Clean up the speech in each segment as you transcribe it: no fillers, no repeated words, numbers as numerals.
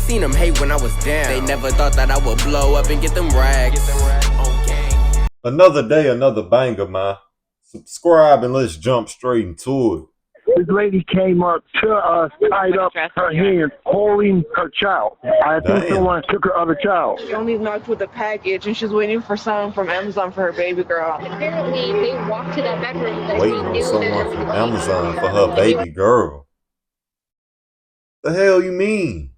seen them hate when I was down. They never thought that I would blow up and get them racks. Another day, another banger, man. Subscribe and let's jump straight into it. This lady came up to us, tied up her hands, holding her child. I think someone took her other child. She only knocked with a package, and she's waiting for someone from Amazon for her baby girl. Apparently, they walked to that bedroom. Waiting on someone from Amazon for her baby girl. The hell you mean?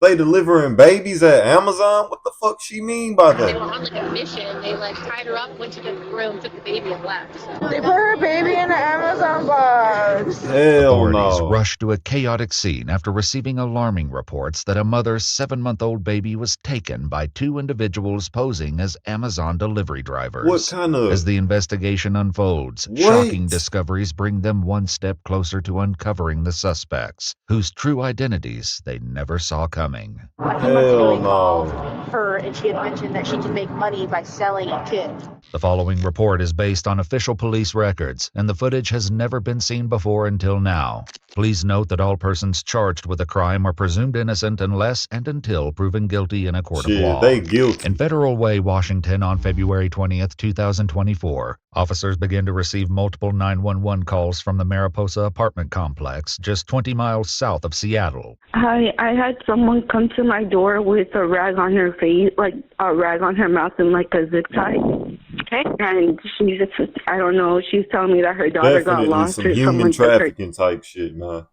They delivering babies at Amazon? What the fuck she mean by that? They were on like a mission. They like tied her up, went to the room, took the baby, and left. They put her baby in the Amazon box. Hell Authorities no. rushed to a chaotic scene after receiving alarming reports that a mother's 7-month-old baby was taken by 2 individuals posing as Amazon delivery drivers. What kind of... As the investigation unfolds, shocking discoveries bring them one step closer to uncovering the suspects, whose true identities they never saw coming. Hell no. Her, and she had mentioned that she can make money by selling kids. The following report is based on official police records, and the footage has never been seen before until now. Please note that all persons charged with a crime are presumed innocent unless and until proven guilty in a court of law. They guilty. In Federal Way, Washington, on February 20th, 2024, officers began to receive multiple 911 calls from the Mariposa apartment complex, just 20 miles south of Seattle. Hi, I had someone come to my door with a rag on her face, like a rag on her mouth and like a zip tie. Okay. And she just, I don't know, she's telling me that her daughter got lost some or human someone took her. trafficking type shit, man.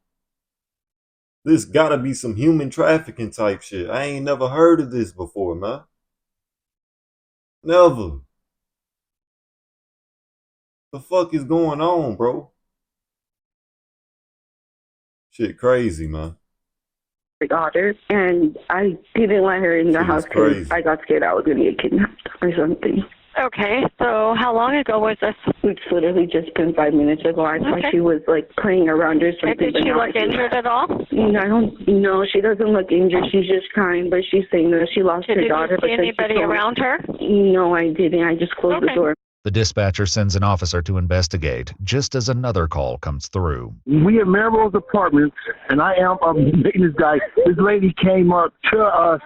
This gotta be some human trafficking type shit. I ain't never heard of this before, man. Never. The fuck is going on, bro? Shit crazy, man. Her daughter, and I didn't let her in the house because I got scared I was gonna get kidnapped or something. Okay, so how long ago was this? It's literally just been 5 minutes ago. I thought she was like playing around or something. Did she look injured at all? No, I don't. No, she doesn't look injured. She's just crying, but she's saying that she lost her daughter. Did you see anybody around her? No, I didn't. I just closed the door. The dispatcher sends an officer to investigate, just as another call comes through. We at Melrose Apartments, and I am dating this guy. This lady came up to us,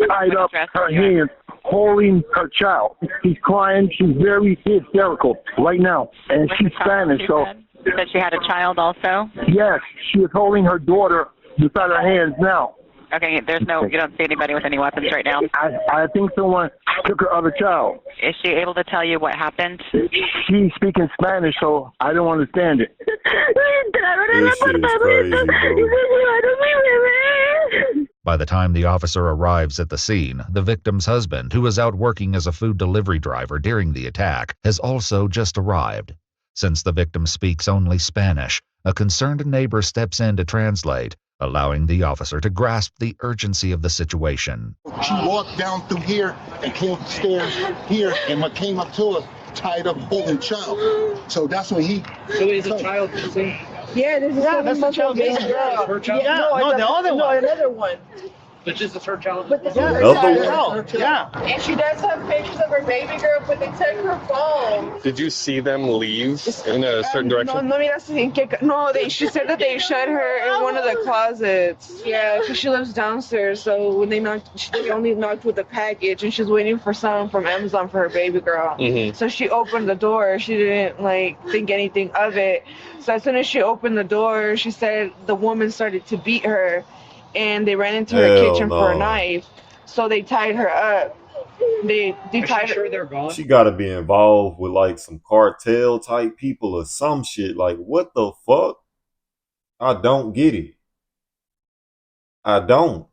tied up her hands, holding her child. She's crying. She's very hysterical right now, and she's Spanish. So that she had a child also? Yes, she is holding her daughter beside her hands now. Okay, there's no, you don't see anybody with any weapons right now? I think someone took her other child. Is she able to tell you what happened? She's speaking Spanish, so I don't understand it. This shit is crazy, bro. By the time the officer arrives at the scene, the victim's husband, who was out working as a food delivery driver during the attack, has also just arrived. Since the victim speaks only Spanish, a concerned neighbor steps in to translate, allowing the officer to grasp the urgency of the situation. She walked down through here and came upstairs here, and what came up to us, tied up, holding child. So that's when he... So is a child missing? Yeah, this is that's the child missing. Her child? Yeah, no, the other one. No, another one. But this is her child? But this is her child. Yeah. And she does have pictures of her baby girl, but they took her phone. Did you see them leave in a certain direction? She said that they shut her in one of the closets. Yeah, because she lives downstairs. So when they knocked, they only knocked with a package, and she's waiting for someone from Amazon for her baby girl. Mm-hmm. So she opened the door. She didn't think anything of it. So as soon as she opened the door, she said the woman started to beat her. And they ran into her kitchen for a knife, so they tied her up. They tied her. Sure they're gone? She gotta be involved with like some cartel type people or some shit. Like, what the fuck? I don't get it. I don't.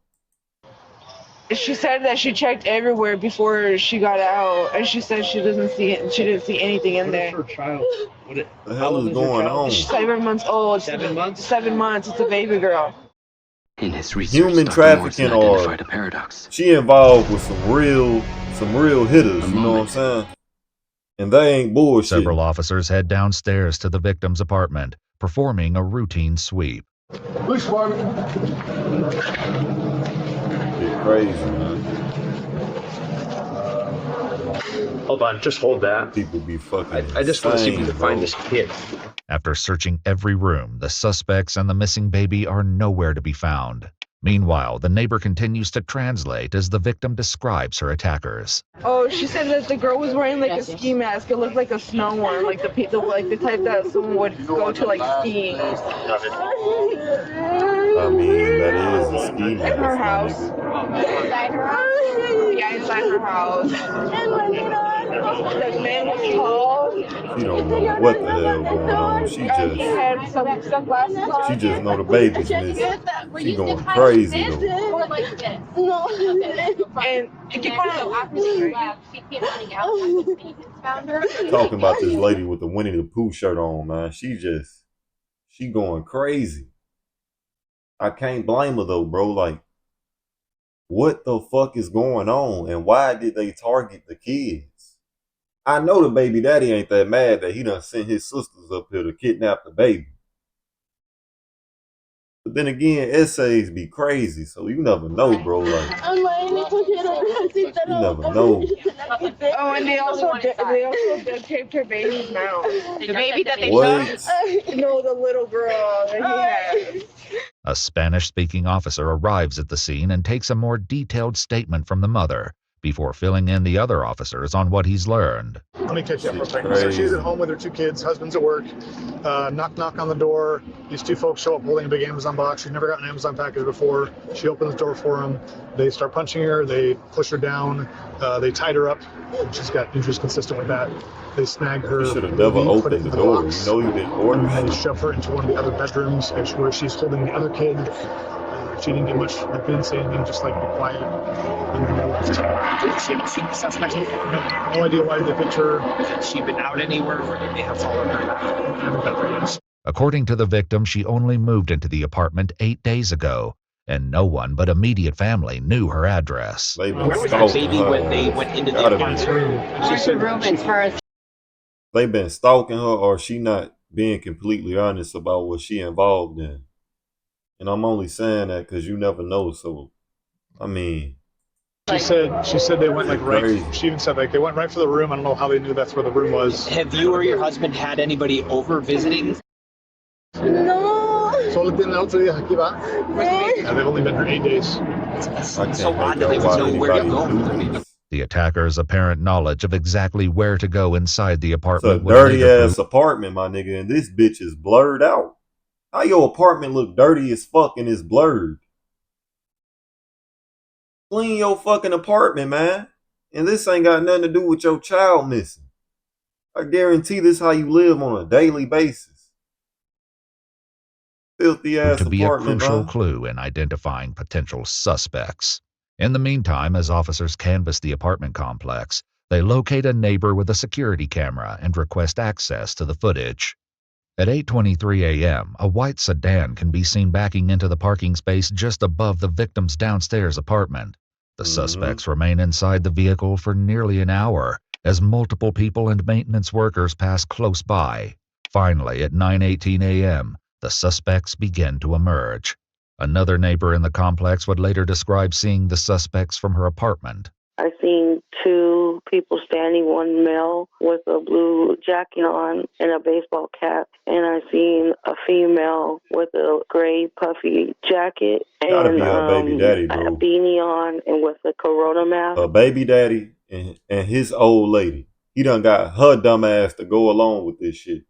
She said that she checked everywhere before she got out, and she said she didn't see anything in there. Her child? The hell is going on? She's 7 months old. 7 months? 7 months. It's a baby girl. In his research, Human trafficking, or identified a paradox. she involved with some real hitters, you know what I'm saying? And they ain't bullshit. Several officers head downstairs to the victim's apartment, performing a routine sweep. Police department. It's crazy, man. Hold on, just hold that. People be fucking I just want to see if we can insane, find this kid. After searching every room, the suspects and the missing baby are nowhere to be found. Meanwhile, the neighbor continues to translate as the victim describes her attackers. Oh, she said that the girl was wearing like a ski mask. It looked like a snow one, like the type that someone would go to like skiing. I mean, that is a ski mask, In her house. Inside her house? Yeah, inside her house. The man was tall. She don't know what the hell going on. She He just had some sunglasses on. She just know the baby's missing. She going crazy though. Or like this? No. And it keep going So after she left, she came running out after the agents found her. Talking about this lady with the Winnie the Pooh shirt on, man. She going crazy. I can't blame her though, bro. Like, what the fuck is going on? And why did they target the kids? I know the baby daddy ain't that mad that he done sent his sisters up here to kidnap the baby. But then again, essays be crazy, so you never know, bro. Like, you never know. Oh, and they also duct taped her baby's mouth. The baby that they What? shot? No, the little girl that he had. A Spanish-speaking officer arrives at the scene and takes a more detailed statement from the mother before filling in the other officers on what he's learned. Let me catch you up for a second. So she's at home with her 2 kids, husband's at work, knock on the door. These 2 folks show up holding a big Amazon box. She's never gotten an Amazon package before. She opens the door for them. They start punching her. They push her down. They tied her up. She's got injuries consistent with that. They snag her. You should have never opened the door. You know you didn't order and shit. they shove her into one of the other bedrooms where she's holding the other kid. She didn't get much, like, didn't say anything, just like, be quiet. And then they left. She haven't seen the suspect. No idea why they picked her. Has she been out anywhere, or did they have followed her? I haven't got there yet. According to the victim, she only moved into the apartment 8 days ago, and no one but immediate family knew her address. They've been Where was that stalking baby her. when they went into the Gotta room? be. They've been stalking her, or she not being completely honest about what she involved in. And I'm only saying that because you never know. So, I mean, She said they went like right. Crazy. She even said like they went right for the room. I don't know how they knew that's where the room was. Have you or your husband had anybody over visiting? No. Solo tienen otro día aquí va. Yeah, they've only been here 8 days. It's so odd that they would know where to go. The attacker's apparent knowledge of exactly where to go inside the It's a apartment would dirty later ass apartment, my nigga, and this bitch is blurred out. How your apartment look dirty as fuck and it's blurred? Clean your fucking apartment, man. And this ain't got nothing to do with your child missing. I guarantee this how you live on a daily basis. Filthy ass to be a apartment, crucial man. clue in identifying potential suspects. In the meantime, as officers canvass the apartment complex, they locate a neighbor with a security camera and request access to the footage. At 8:23 a.m., a white sedan can be seen backing into the parking space just above the victim's downstairs apartment. The suspects remain inside the vehicle for nearly an hour as multiple people and maintenance workers pass close by. Finally, at 9:18 a.m., the suspects begin to emerge. Another neighbor in the complex would later describe seeing the suspects from her apartment. I seen 2 people standing, one male with a blue jacket on and a baseball cap, and I seen a female with a gray puffy jacket Gotta and be her baby daddy, bro. a beanie on and with a corona mask. A baby daddy and his old lady. He done got her dumb ass to go along with this shit.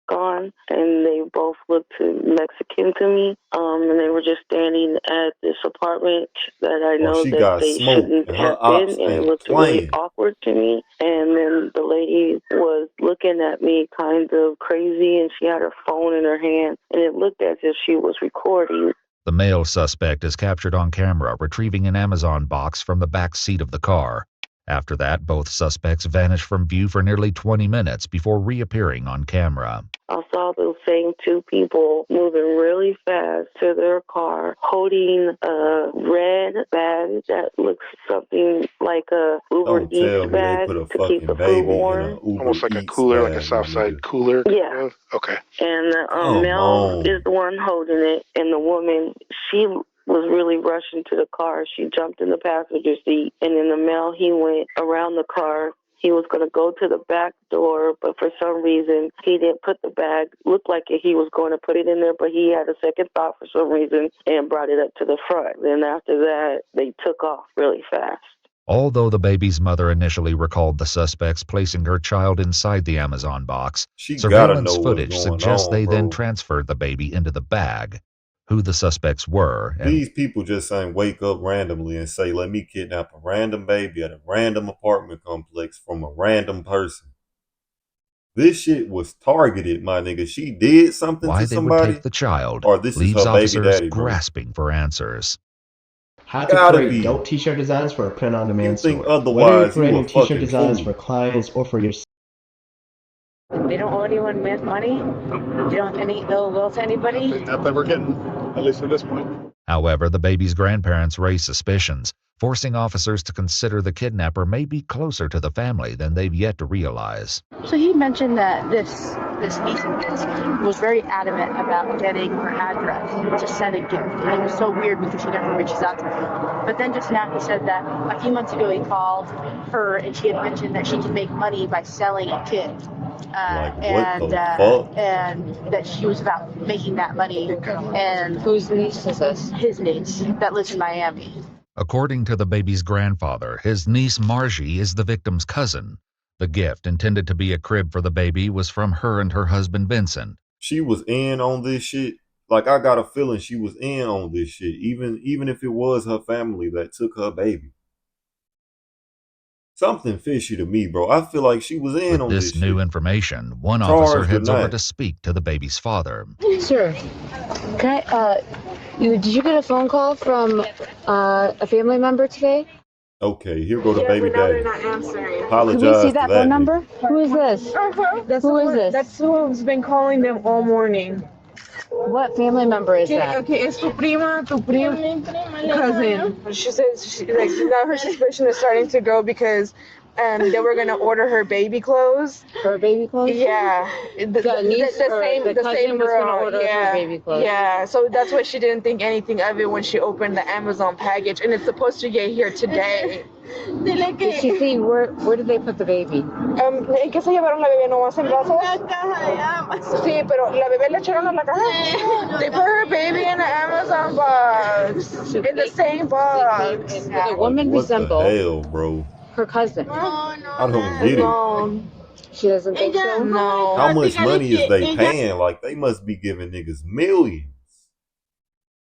On, and they both looked Mexican to me, and they were just standing at this apartment that I know she that got they smoked, shouldn't and her have ops been, and it ain't looked really playing. awkward to me. And then the lady was looking at me kind of crazy, and she had her phone in her hand, and it looked as if she was recording. The male suspect is captured on camera retrieving an Amazon box from the back seat of the car. After that, both suspects vanish from view for nearly 20 minutes before reappearing on camera. I saw those same 2 people moving really fast to their car, holding a red bag that looks something like a Uber Eats bag to keep the food warm. Almost like a cooler, like a Southside cooler. Yeah. Okay. And the male is the one holding it, and the woman, she was really rushing to the car. She jumped in the passenger seat, and then the male, he went around the car He was going to go to the back door, but for some reason, he didn't put the bag. Looked like he was going to put it in there, but he had a second thought for some reason and brought it up to the front. Then after that, they took off really fast. Although the baby's mother initially recalled the suspects placing her child inside the Amazon box, surveillance footage suggests they then transferred the baby into the bag. Who the suspects were and these people just ain't wake up randomly and say, let me kidnap a random baby at a random apartment complex from a random person. This shit was targeted, my nigga. She did something why to they somebody, would take the child or this leaves is her baby officers daddy, bro. grasping for answers. How to create dope t-shirt designs for a print-on-demand store. Whether you're creating t-shirt designs for clients or for yourself. They don't owe anyone money? They don't any ill will to anybody? Not that we're getting, at least at this point. However, the baby's grandparents raise suspicions, forcing officers to consider the kidnapper may be closer to the family than they've yet to realize. So he mentioned that this niece of his was very adamant about getting her address to send a gift. And it was so weird because she never reaches out to her. But then just now he said that a few months ago he called her and she had mentioned that she could make money by selling a kid. And that she was about making that money. And whose niece is this? His niece that lives in Miami. According to the baby's grandfather, his niece Margie is the victim's cousin. The gift, intended to be a crib for the baby, was from her and her husband Vincent. She was in on this shit. Like, I got a feeling she was in on this shit, even if it was her family that took her baby. Something fishy to me, bro. I feel like she was in on this shit. With this new information, one officer heads over to speak to the baby's father. Sir, can I, did you get a phone call from a family member today? Okay, here go the baby daddy. They're not answering. Apologize. Can we see that phone number? Who is this? Who is this? That's who's been calling them all morning. What family member is that? Okay, it's tu prima, cousin. She says now her suspicion is starting to grow because they were gonna order her baby clothes. Her baby clothes? Yeah. The same girl. Order her baby clothes. Yeah. So that's why she didn't think anything of it when she opened the Amazon package, and it's supposed to get here today. Did she see where did they put the baby? ¿En qué se llevaron la bebé? ¿No vas en brazos? Sí, pero la bebé le echaron a la caja. They put her baby in an Amazon box. In the same box. The woman resembled what the hell, bro? her cousin. I don't get it. She doesn't think so? No. How much money is they paying? Like, they must be giving niggas millions.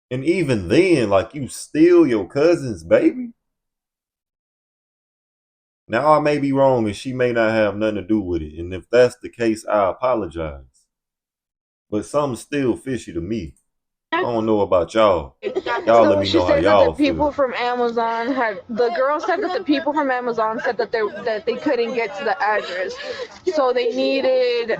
And even then, like, you steal your cousin's baby? Now, I may be wrong and she may not have nothing to do with it. And if that's the case, I apologize. But something's still fishy to me. I don't know about y'all. Y'all let me know how y'all feel. People from Amazon the girl said that the people from Amazon said that they couldn't get to the address. So they needed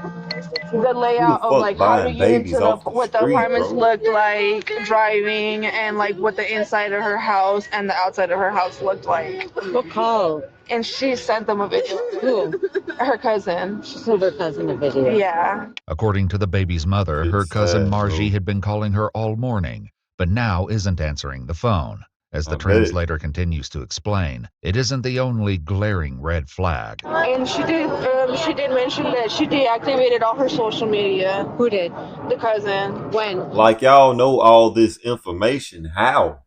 the layout of like how to get into what the apartments looked like, driving, and like what the inside of her house and the outside of her house looked like. What call? And she sent them a video. Who? Her cousin. She sent her cousin a video. Yeah. According to the baby's mother, her cousin Margie had been calling her all morning, but now isn't answering the phone. As the translator continues to explain, it isn't the only glaring red flag. And she did mention that she deactivated all her social media. Who did? The cousin. When? Like, y'all know all this information. How?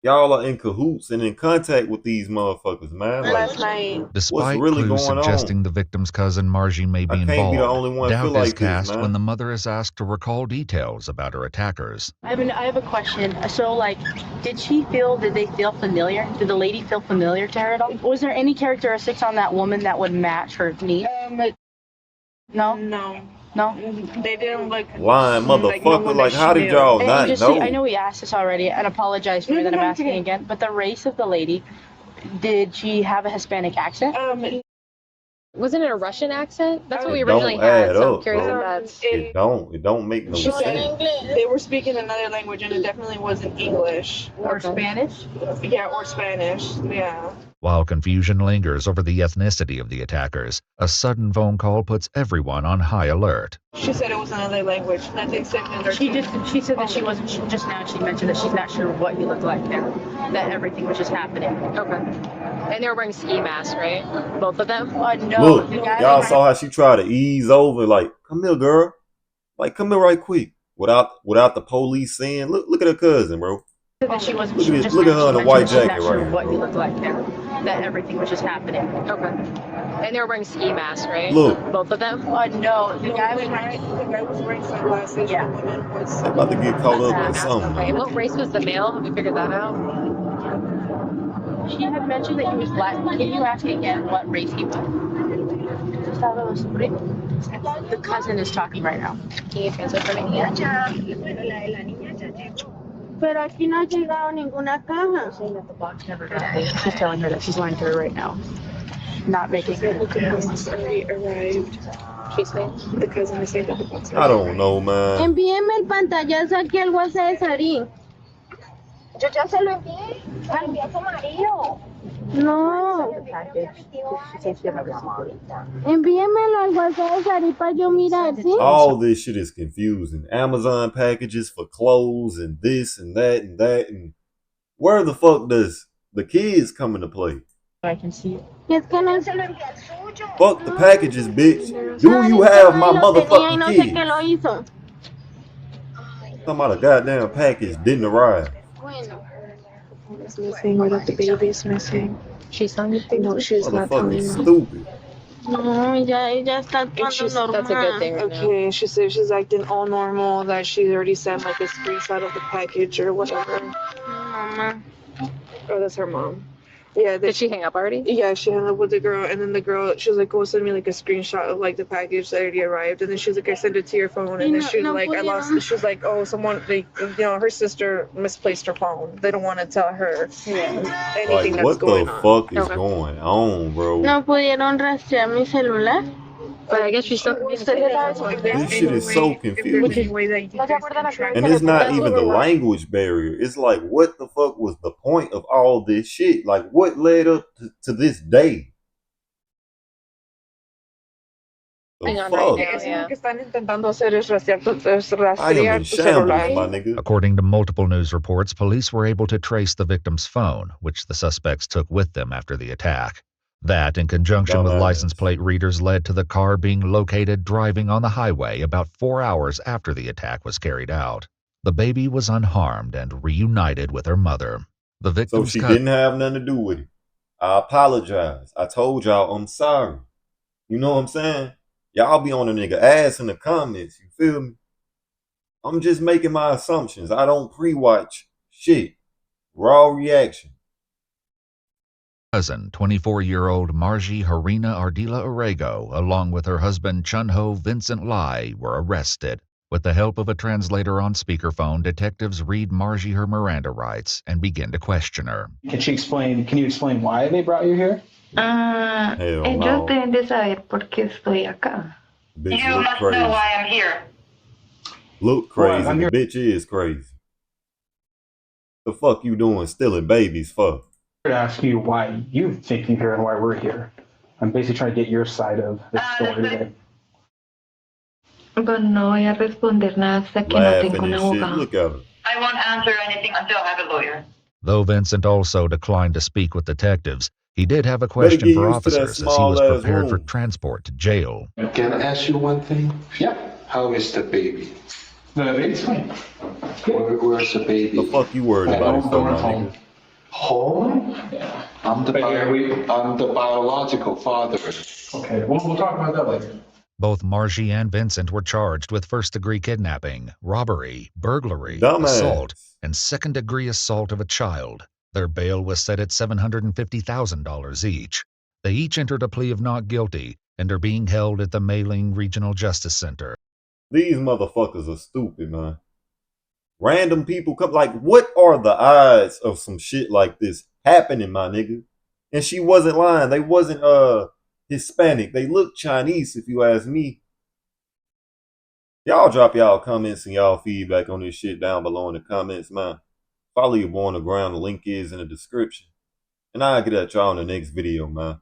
Y'all are in cahoots and in contact with these motherfuckers, man. Like, last night. Despite what's really clues going suggesting on? the victim's cousin Margie may be I can't involved, be the only one doubt feel like is cast this, man. when the mother is asked to recall details about her attackers. I have a question. So, like, did they feel familiar? Did the lady feel familiar to her at all? Was there any characteristics on that woman that would match her niece? No? No? They didn't look lying motherfucker. Like, how did y'all not know? I know we asked this already, and apologize for that I'm asking again, but the race of the lady, did she have a Hispanic accent? Wasn't it a Russian accent? That's what we It originally don't had, add so I'm up, curious bro. if that's... It don't make no sense. They were speaking another language, and it definitely wasn't English. Or Spanish? Yeah, or Spanish. Yeah. While confusion lingers over the ethnicity of the attackers, a sudden phone call puts everyone on high alert. She said it was another language. Nothing similar. She said that she wasn't. Just now she mentioned that she's not sure what he looked like there. That everything was just happening. Okay. And they were wearing ski masks, right? Both of them? No. Look, y'all saw how she tried to ease over, like, come here, girl. Like, come here right quick. Without the police saying, look at her cousin, bro. That she wasn't. Look at her in a white jacket right here, what he bro. looked like there. That everything was just happening. Okay. And they were wearing ski masks, right? Look. Both of them? No. The guy was wearing sunglasses. Yeah. The woman was. I'm about to get caught up in something. Okay. What race was the male? Have we figured that out? She had mentioned that he was black. Can you ask again what race he was? The cousin is talking right now. Can you translate for me? Pero aquí no ha llegado ninguna caja. She's telling her that she's lying to her right now. Not making her. The cousin already arrived. She's saying? The cousin is saying that the box. I don't know, man. Envíeme el pantallazo aquí al WhatsApp de Sarín. Yo ya se lo envié. Al envié a su marido. No. Envíemelo al WhatsApp de Sarín para yo mirar, ¿sí? All this shit is confusing. Amazon packages for clothes and this and that and that. And where the fuck does the kids come into play? I can see it. Es que no Se lo envié al suyo. Fuck the packages, bitch. Do you have my motherfucking kids? que lo hizo. Talking about a goddamn package didn't arrive. Bueno. Is missing or that the baby is missing. She's telling you? No, she's not telling Motherfucking me. stupid. No, ella está actuando normal. That's a good thing right now. Okay, she said she's acting all normal, that she already sent like a screenshot of the package or whatever. Mamá. Oh, that's her mom. Yeah. Did she hang up already? Yeah, she hung up with the girl, and then the girl, she was like, "Go send me like a screenshot of like the package that already arrived." And then she was like, "I sent it to your phone." And then she was like, "I lost." She was like, "Oh, someone, her sister misplaced her phone. They don't want to tell her anything Like, that's what going the on." fuck is going on, bro? No pudieron rastrear mi celular. But I guess she's still This shit is so confusing. And it's not even the language barrier. It's like, what the fuck was the point of all this shit? Like, what led up to this day? The fuck? I am in shambles, my nigga. According to multiple news reports, police were able to trace the victim's phone, which the suspects took with them after the attack. That, in conjunction with license plate readers, led to the car being located driving on the highway about 4 hours after the attack was carried out. The baby was unharmed and reunited with her mother. The victim's So she didn't have nothing to do with it. I apologize. I told y'all I'm sorry. You know what I'm saying? Y'all be on a nigga ass in the comments. You feel me? I'm just making my assumptions. I don't pre-watch shit. Raw reaction. Cousin, 24-year-old Margie Harina Ardila Orego, along with her husband 𝕨𝕠 Vincent Lai, were arrested. With the help of a translator on speakerphone, detectives read Margie her Miranda rights and begin to question her. Can you explain why they brought you here? Ellos deben de saber por qué estoy acá. Bitch You look must crazy. know why I'm here. Look crazy. Well, The bitch is crazy. The fuck you doing stealing babies for? To ask you why you think you're here and why we're here. I'm basically trying to get your side of the story today. But no voy a responder nada hasta que no Laughing tengo un and shit. abogado. Look at her. I won't answer anything until I have a lawyer. Though Vincent also declined to speak with detectives, he did have a question get for used to that officers as he was small-ass prepared for room. transport to jail. Can I ask you one thing? Yeah. How is the baby? The baby's fine. Where's the baby? The fuck you worried about it for, my home. nigga? Home? Yeah. I'm the biological father. Okay, we'll talk about that later. Both Margie and Vincent were charged with first-degree kidnapping, robbery, burglary, Dumbass. assault, and second-degree assault of a child. Their bail was set at $750,000 each. They each entered a plea of not guilty and are being held at the Mayling Regional Justice Center. These motherfuckers are stupid, man. Random people come, like, what are the odds of some shit like this happening, my nigga? And she wasn't lying. They wasn't Hispanic. They look Chinese, if you ask me. Y'all drop y'all comments and y'all feedback on this shit down below in the comments, man. Follow your boy on the ground. The link is in the description. And I'll get at y'all in the next video, man.